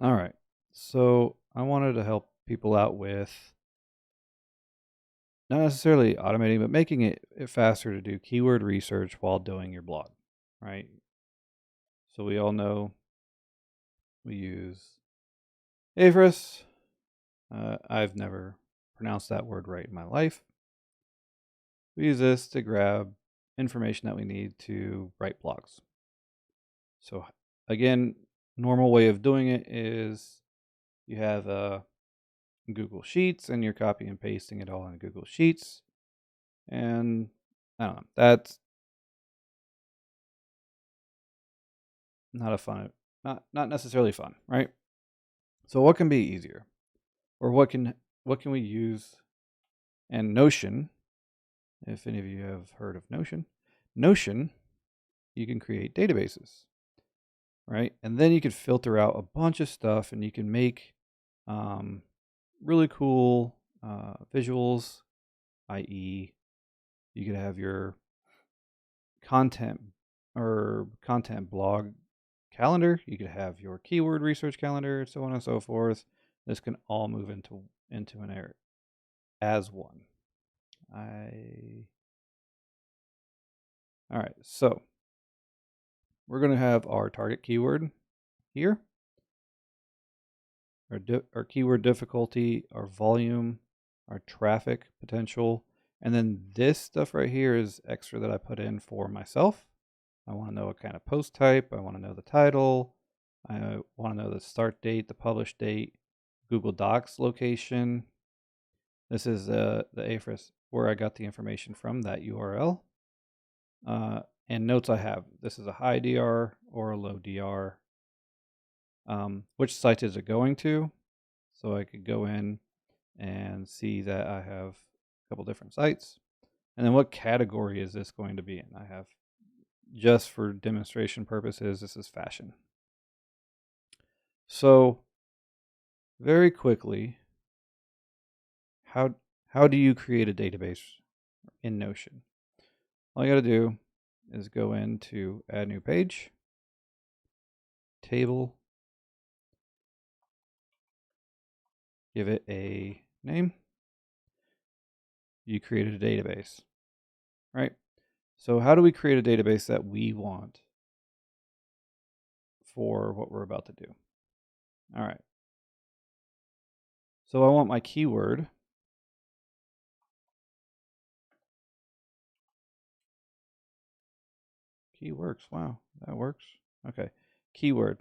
All right. So I wanted to help people out with not necessarily automating, but making it faster to do keyword research while doing your blog, right? So we all know we use Ahrefs. I've never pronounced that word right in my life. We use this to grab information that we need to write blogs. So again, normal way of doing it is you have Google Sheets and you're copying and pasting it all in Google Sheets. And I don't know, that's not a fun, not necessarily fun, right? So what can be easier, or what can we use? And Notion, if any of you have heard of Notion, you can create databases, right? And then you can filter out a bunch of stuff, and you can make um, really cool visuals, i.e., you could have your content or content blog calendar. You could have your keyword research calendar, so on and so forth. This can all move into an area as one. All right, so we're going to have our target keyword here, our keyword difficulty, our volume, our traffic potential, and then this stuff right here is extra that I put in for myself. I want to know what kind of post type. I want to know the title. I want to know the start date, the publish date, Google Docs location. This is the Ahrefs where I got the information from, that URL. And notes I have. This is a high DR or a low DR. Which site is it going to? So I could go in and see that I have a couple different sites. And then what category is this going to be in? I have, just for demonstration purposes, this is fashion. So very quickly, how do you create a database in Notion? All you got to do is go into add new page, table, give it a name. You created a database, right? So how do we create a database that we want for what we're about to do? All right. So I want my keyword. Key works. Wow, that works. Okay. Keyword.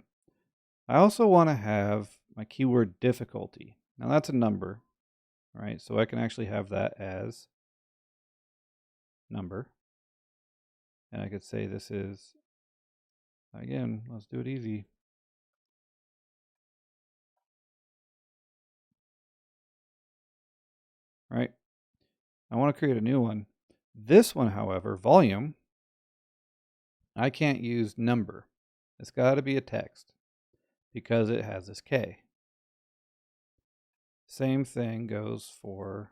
I also want to have my keyword difficulty. Now that's a number, right? So I can actually have that as number. And I could say this is, again, let's do it easy. Right? I want to create a new one. This one, however, volume, I can't use number. It's got to be a text because it has this K. Same thing goes for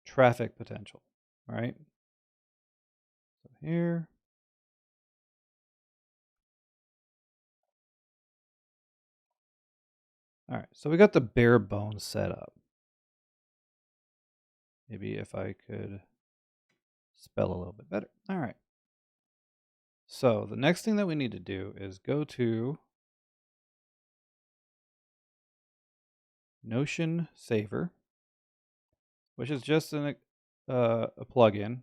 traffic potential, right? So here, all right, so we got the bare bones set up. Maybe if I could spell a little bit better. All right. So the next thing that we need to do is go to Notion Saver, which is just a plugin.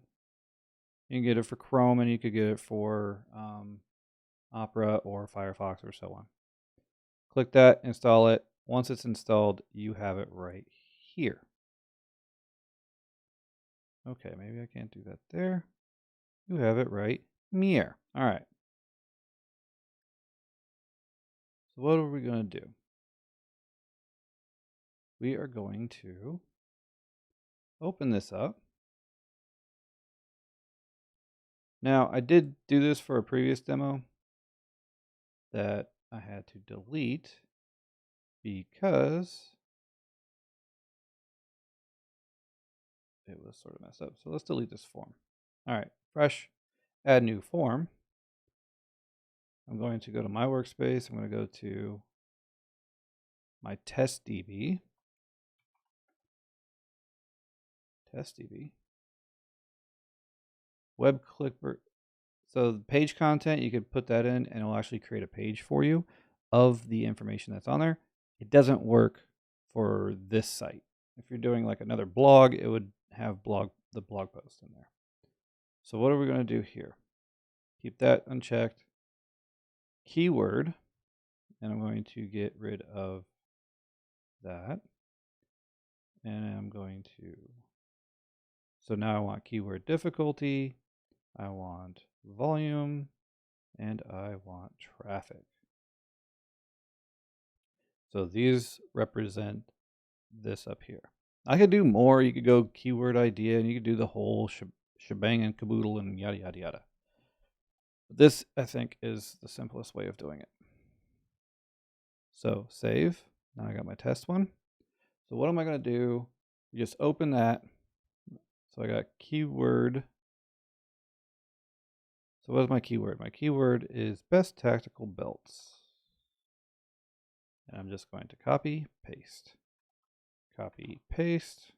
You can get it for Chrome and you could get it for Opera or Firefox or so on. Click that, install it. Once it's installed, you have it right here. Okay, maybe I can't do that there. You have it right here. All right. So what are we going to do? We are going to open this up. Now, I did do this for a previous demo that I had to delete because it was sort of messed up. So let's delete this form. All right, fresh, add new form. I'm going to go to my workspace. I'm going to go to my test DB. Web clipper. So the page content, you could put that in and it'll actually create a page for you of the information that's on there. It doesn't work for this site. If you're doing like another blog, it would have the blog post in there. So what are we going to do here? Keep that unchecked. Keyword, and I'm going to get rid of that. And I'm going to, so now I want keyword difficulty, I want volume, and I want traffic. So these represent this up here. I could do more. You could go keyword idea and you could do the whole shebang and caboodle and yada, yada, yada. But this, I think, is the simplest way of doing it. So save. Now I got my test one. So what am I going to do? You just open that. So I got keyword. So what is my keyword? My keyword is best tactical belts. And I'm just going to copy, paste, copy, paste,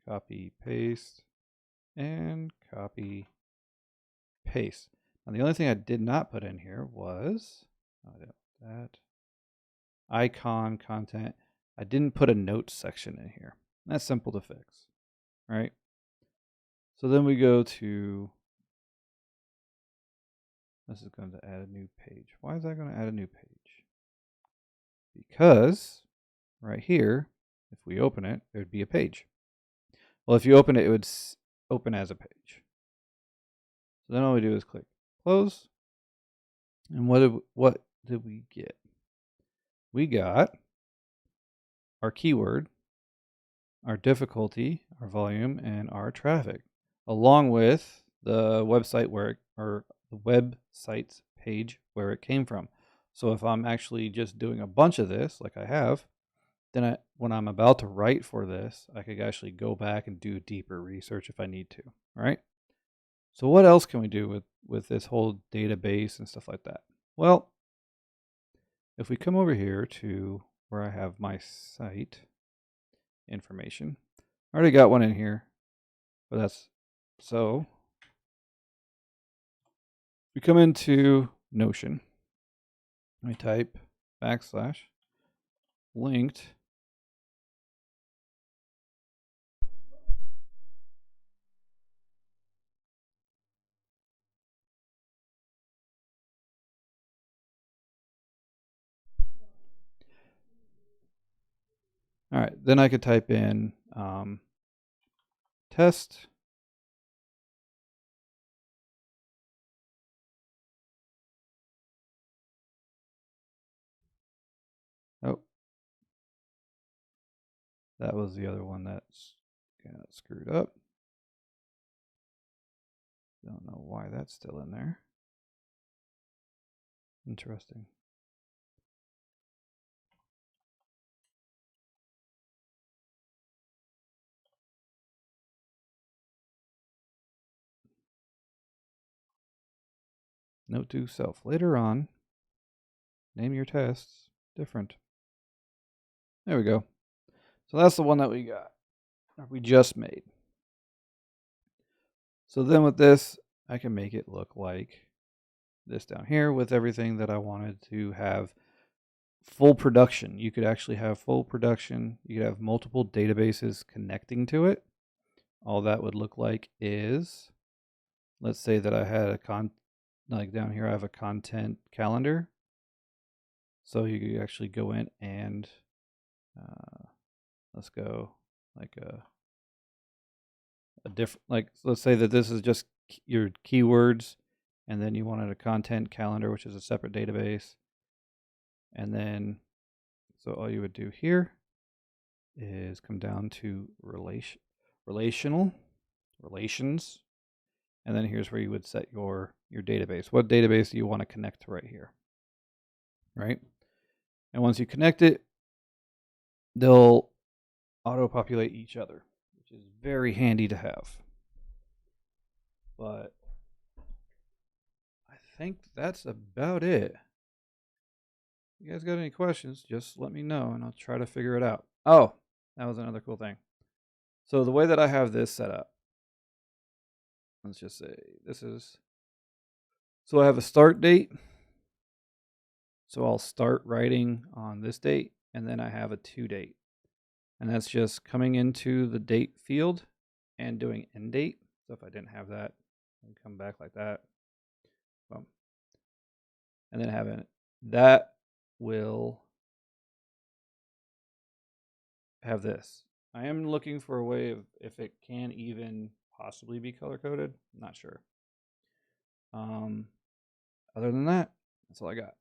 copy, paste, and copy, paste. Now the only thing I did not put in here was that icon content. I didn't put a notes section in here. That's simple to fix, right? So then we go to, this is going to add a new page. Why is that going to add a new page? Because right here, if we open it, it would be a page. Well, if you open it, it would open as a page. So then all we do is click close. And what did we get? We got our keyword, our difficulty, our volume, and our traffic, along with the website or the website's page where it came from. So if I'm actually just doing a bunch of this, like I have, then when I'm about to write for this, I could actually go back and do deeper research if I need to, right? So what else can we do with this whole database and stuff like that? Well, if we come over here to where I have my site information, I already got one in here, but that's, so we come into Notion. I type / linked . All right, then I could type in test . Oh, that was the other one that's got screwed up. Don't know why that's still in there. Interesting. Note to self, later on, name your tests different. There we go. So that's the one that we got, or we just made. So then with this, I can make it look like this down here with everything that I wanted to have full production. You could actually have full production. You could have multiple databases connecting to it. All that would look like is, let's say that I had like down here, I have a content calendar. So you could actually go in and let's go like a different, like let's say that this is just your keywords, and then you wanted a content calendar, which is a separate database. And then, so all you would do here is come down to relations, and then here's where you would set your database. What database do you want to connect to right here, right? And once you connect it, they'll auto-populate each other, which is very handy to have. But I think that's about it. You guys got any questions, just let me know and I'll try to figure it out. Oh, that was another cool thing. So the way that I have this set up, let's just say this is, so I have a start date. So I'll start writing on this date, and then I have a to date. And that's just coming into the date field and doing end date. So if I didn't have that, I'd come back like that. Boom. And then having that will have this. I am looking for a way of if it can even possibly be color coded. I'm not sure. Other than that, that's all I got.